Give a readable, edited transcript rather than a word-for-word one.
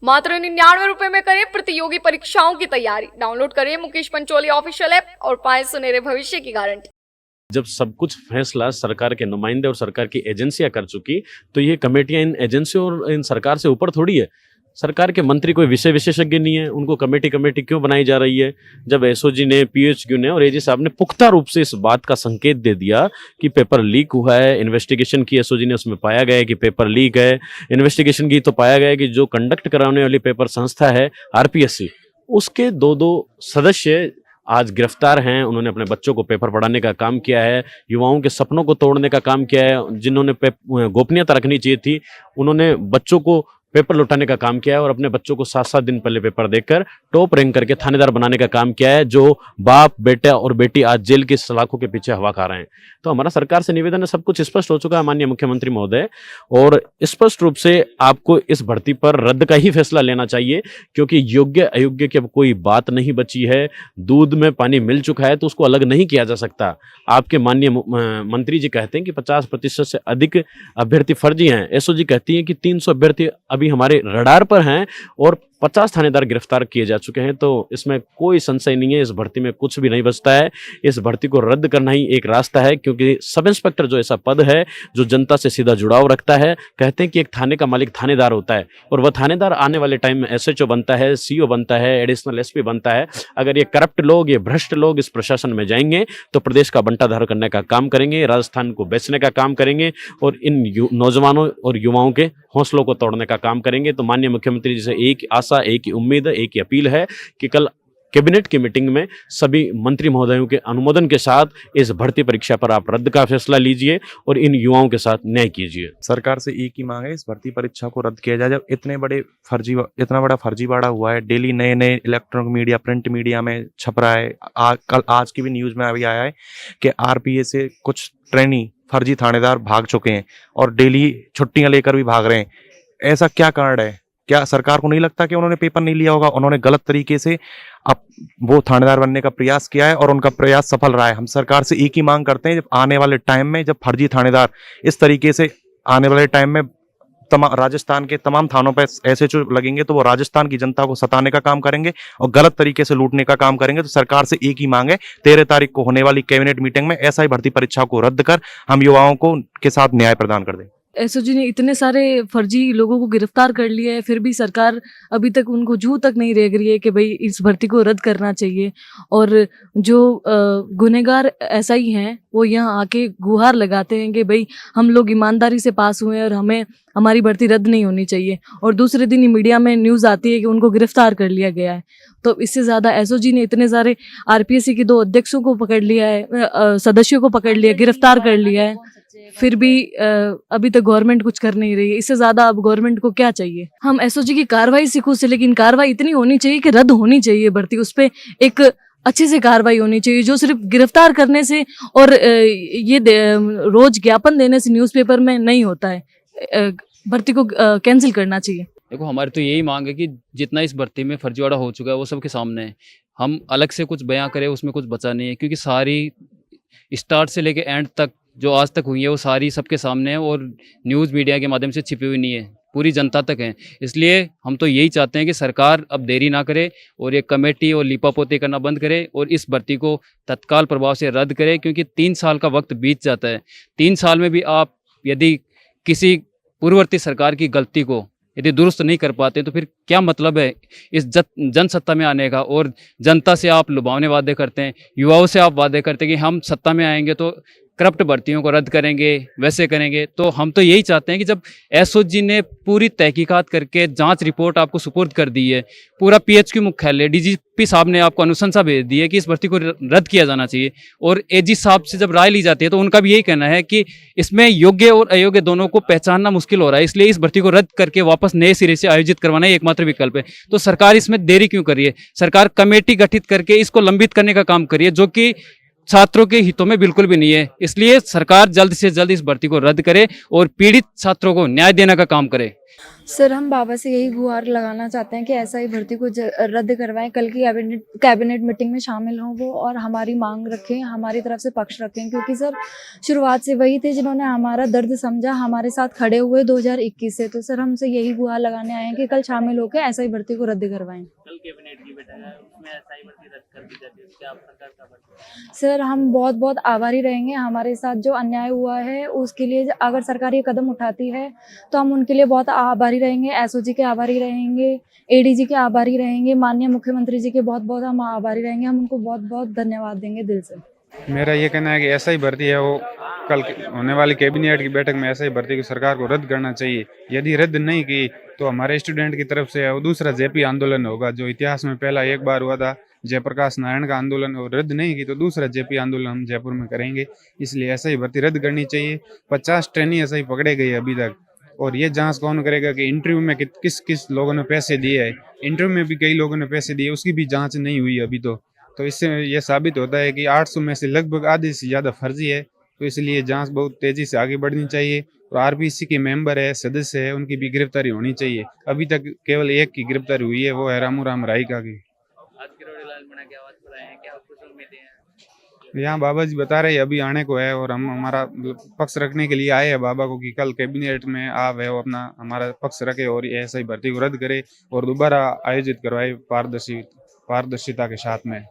मात्र 99 रुपए में करें प्रतियोगी परीक्षाओं की तैयारी। डाउनलोड करें मुकेश पंचोली ऑफिशियल ऐप और पाएं सुनहरे भविष्य की गारंटी। जब सब कुछ फैसला सरकार के नुमाइंदे और सरकार की एजेंसियां कर चुकी, तो ये कमेटियां इन एजेंसियों और इन सरकार से ऊपर थोड़ी है। सरकार के मंत्री कोई विषय विशेषज्ञ नहीं है, उनको कमेटी क्यों बनाई जा रही है? जब एसओजी ने, पीएचक्यू ने और एजी साहब ने पुख्ता रूप से इस बात का संकेत दे दिया कि पेपर लीक हुआ है, इन्वेस्टिगेशन की एसओजी ने, उसमें पाया गया है कि पेपर लीक है, इन्वेस्टिगेशन की तो पाया गया है कि जो कंडक्ट कराने वाली पेपर संस्था है आरपीएससी, उसके दो सदस्य आज गिरफ्तार हैं। उन्होंने अपने बच्चों को पेपर पढ़ाने का काम किया है, युवाओं के सपनों को तोड़ने का काम किया है। जिन्होंने गोपनीयता रखनी चाहिए थी, उन्होंने बच्चों को पेपर लुटाने का काम किया है और अपने बच्चों को 7-7 दिन पहले पेपर देकर टॉप रैंक करके थानेदार बनाने का काम किया है। जो बाप, बेटा और बेटी आज जेल की सलाखों के पीछे हवा खा रहे हैं। तो हमारा सरकार से निवेदन है, सब कुछ स्पष्ट हो चुका है माननीय मुख्यमंत्री महोदय, और स्पष्ट रूप से आपको इस भर्ती पर रद्द का ही फैसला लेना चाहिए, क्योंकि योग्य अयोग्य की अब कोई बात नहीं बची है। दूध में पानी मिल चुका है तो उसको अलग नहीं किया जा सकता। आपके माननीय मंत्री जी कहते हैं कि 50% से अधिक अभ्यर्थी फर्जी हैं। एसओजी कहती है कि 300 अभ्यर्थी अभी हमारे रडार पर हैं और 50 थानेदार गिरफ्तार किए जा चुके हैं। तो इसमें कोई संशय नहीं है, इस भर्ती में कुछ भी नहीं बचता है। इस भर्ती को रद्द करना ही एक रास्ता है, क्योंकि सब इंस्पेक्टर जो ऐसा पद है जो जनता से सीधा जुड़ाव रखता है, कहते हैं कि एक थाने का मालिक थानेदार होता है और वह थानेदार आने वाले टाइम में एसएचओ बनता है, सीओ बनता है, एडिशनल एसपी बनता है। अगर ये करप्ट लोग, ये भ्रष्ट लोग इस प्रशासन में जाएंगे तो प्रदेश का बंटाधार करने का काम करेंगे, राजस्थान को बेचने का काम करेंगे और इन नौजवानों और युवाओं के हौसलों को तोड़ने का काम करेंगे। तो माननीय मुख्यमंत्री जी से एक आशा, एक ही उम्मीद, एक ही अपील है कि कल कैबिनेट की मीटिंग में सभी मंत्री महोदयों के अनुमोदन के साथ इस भर्ती परीक्षा पर आप रद्द का फैसला लीजिए और इन युवाओं के साथ न्याय कीजिए। सरकार से एक ही मांग है, इस भर्ती परीक्षा को रद्द किया जाए। जब इतना बड़ा फर्जीवाड़ा हुआ है, डेली नए इलेक्ट्रॉनिक मीडिया, प्रिंट मीडिया में छप रहा है। आज की भी न्यूज में अभी आया है कि आरपीएस से कुछ ट्रेनी फर्जी थानेदार भाग चुके हैं और डेली छुट्टियां लेकर भी भाग रहे हैं। ऐसा क्या कारण है? क्या सरकार को नहीं लगता कि उन्होंने पेपर नहीं लिया होगा? उन्होंने गलत तरीके से अब वो थानेदार बनने का प्रयास किया है और उनका प्रयास सफल रहा है। हम सरकार से एक ही मांग करते हैं, जब आने वाले टाइम में जब फर्जी थानेदार इस तरीके से आने वाले टाइम में राजस्थान के तमाम थानों पर एसएचओ लगेंगे तो वो राजस्थान की जनता को सताने का काम करेंगे और गलत तरीके से लूटने का काम करेंगे। तो सरकार से एक ही मांग है, 13 तारीख को होने वाली कैबिनेट मीटिंग में ऐसा ही भर्ती परीक्षा को रद्द कर हम युवाओं को के साथ न्याय प्रदान कर दें। एसओजी ने इतने सारे फर्जी लोगों को गिरफ्तार कर लिया है, फिर भी सरकार अभी तक उनको जू तक नहीं रेंग रही है कि भाई इस भर्ती को रद्द करना चाहिए। और जो गुनहगार ऐसा ही हैं वो यहाँ आके गुहार लगाते हैं कि भाई हम लोग ईमानदारी से पास हुए हैं और हमें हमारी भर्ती रद्द नहीं होनी चाहिए, और दूसरे दिन ही मीडिया में न्यूज़ आती है कि उनको गिरफ्तार कर लिया गया है। तो इससे ज़्यादा एसओजी ने इतने सारे आरपीएससी के 2 अध्यक्षों को पकड़ लिया है, सदस्यों को पकड़ लिया, गिरफ्तार कर लिया है, फिर भी अभी तक गवर्नमेंट कुछ कर नहीं रही है। इससे ज्यादा अब गवर्नमेंट को क्या चाहिए? हम एसओजी की कार्रवाई से खुश है, लेकिन कार्रवाई इतनी होनी चाहिए कि रद्द होनी चाहिए भर्ती, उस पर एक अच्छे से कार्रवाई होनी चाहिए। जो सिर्फ गिरफ्तार करने से और ये रोज ज्ञापन देने से न्यूज़पेपर में नहीं होता है। भर्ती को कैंसिल करना चाहिए। देखो, हमारी तो यही मांग है कि जितना इस भर्ती में फर्जीवाड़ा हो चुका है वो सबके सामने है। हम अलग से कुछ बयां करें उसमें कुछ बचा नहीं है, क्योंकि सारी स्टार्ट से लेके एंड तक जो आज तक हुई है वो सारी सबके सामने है और न्यूज़ मीडिया के माध्यम से छिपी हुई नहीं है, पूरी जनता तक है। इसलिए हम तो यही चाहते हैं कि सरकार अब देरी ना करे और ये कमेटी और लीपापोती करना बंद करे और इस भर्ती को तत्काल प्रभाव से रद्द करे, क्योंकि 3 साल का वक्त बीत जाता है। 3 साल में भी आप यदि किसी पूर्ववर्ती सरकार की गलती को यदि दुरुस्त नहीं कर पाते तो फिर क्या मतलब है इस जनसत्ता में आने का? और जनता से आप लुभावने वादे करते हैं, युवाओं से आप वादे करते हैं कि हम सत्ता में आएंगे तो करप्ट भर्तियों को रद्द करेंगे, वैसे करेंगे। तो हम तो यही चाहते हैं कि जब एसओजी ने पूरी तहकीकात करके जांच रिपोर्ट आपको सुपुर्द कर दी है, पूरा पीएचक्यू मुख्यालय, डीजीपी साहब ने आपको अनुशंसा भेज दी है कि इस भर्ती को रद्द किया जाना चाहिए, और एजी साहब से जब राय ली जाती है तो उनका भी यही कहना है कि इसमें योग्य और अयोग्य दोनों को पहचानना मुश्किल हो रहा है, इसलिए इस भर्ती को रद्द करके वापस नए सिरे से आयोजित करवाना ही एकमात्र विकल्प है। तो सरकार इसमें देरी क्यों कर रही है? सरकार कमेटी गठित करके इसको लंबित करने का काम करिए, जो कि छात्रों के हितों में बिल्कुल भी नहीं है। इसलिए सरकार जल्द से जल्द इस भर्ती को रद्द करे और पीड़ित छात्रों को न्याय देने का काम करे। सर हम बाबा से यही गुहार लगाना चाहते हैं कि ऐसा ही भर्ती को रद्द करवाएं, कल की कैबिनेट मीटिंग में शामिल हों वो और हमारी मांग रखें, हमारी तरफ से पक्ष रखें, क्योंकि सर शुरुआत से वही थे जिन्होंने हमारा दर्द समझा, हमारे साथ खड़े हुए 2021 से। तो सर हमसे यही गुहार लगाने आए हैं कि कल शामिल होकर ऐसा ही भर्ती को रद्द करवाएं। कल कैबिनेट की बैठक है, उसमें ऐसा ही भर्ती रद्द कर दी जाती है, उसके आप सरकार का भर्ती। सर हम बहुत बहुत आभारी रहेंगे, हमारे साथ जो अन्याय हुआ है उसके लिए अगर सरकार ये कदम उठाती है तो हम उनके लिए बहुत आभारी रहेंगे, एसओजी के आभारी रहेंगे, एडीजी के आभारी रहेंगे, माननीय मुख्यमंत्री जी के बहुत बहुत हम आभारी रहेंगे, हम उनको बहुत बहुत धन्यवाद देंगे दिल से। मेरा ये कहना है कि ऐसा ही भर्ती है वो कल होने वाली कैबिनेट की बैठक में ऐसा ही भर्ती को सरकार को रद्द करना चाहिए। यदि रद्द नहीं की तो हमारे स्टूडेंट की तरफ से वो दूसरा जेपी आंदोलन होगा, जो इतिहास में पहला एक बार हुआ था जयप्रकाश नारायण का आंदोलन, और रद्द नहीं की तो दूसरा जेपी आंदोलन हम जयपुर में करेंगे। इसलिए ऐसा ही भर्ती रद्द करनी चाहिए। 50 ट्रेनी ऐसा ही पकड़े गए अभी तक, और ये जांच कौन करेगा कि इंटरव्यू में किस किस लोगों ने पैसे दिए है। इंटरव्यू में भी कई लोगों ने पैसे दिए, उसकी भी जांच नहीं हुई अभी तो इससे ये साबित होता है कि 800 में से लगभग आधे से ज़्यादा फर्जी है। तो इसलिए जांच बहुत तेज़ी से आगे बढ़नी चाहिए, और आरपीसी के मेंबर है, सदस्य है, उनकी भी गिरफ्तारी होनी चाहिए। अभी तक केवल एक की गिरफ्तारी हुई है, वो है रामूराम रायका की। आज किरोड़ी लाल मीणा की आवाज पर आए हैं, क्या कुछ उम्मीदें हैं? यहाँ बाबा जी बता रहे हैं अभी आने को है, और हम हमारा पक्ष रखने के लिए आए हैं बाबा को कि कल कैबिनेट में आवे वो अपना हमारा पक्ष रखे और ऐसा ही भर्ती को रद्द करे और दोबारा आयोजित करवाए पारदर्शिता के साथ में।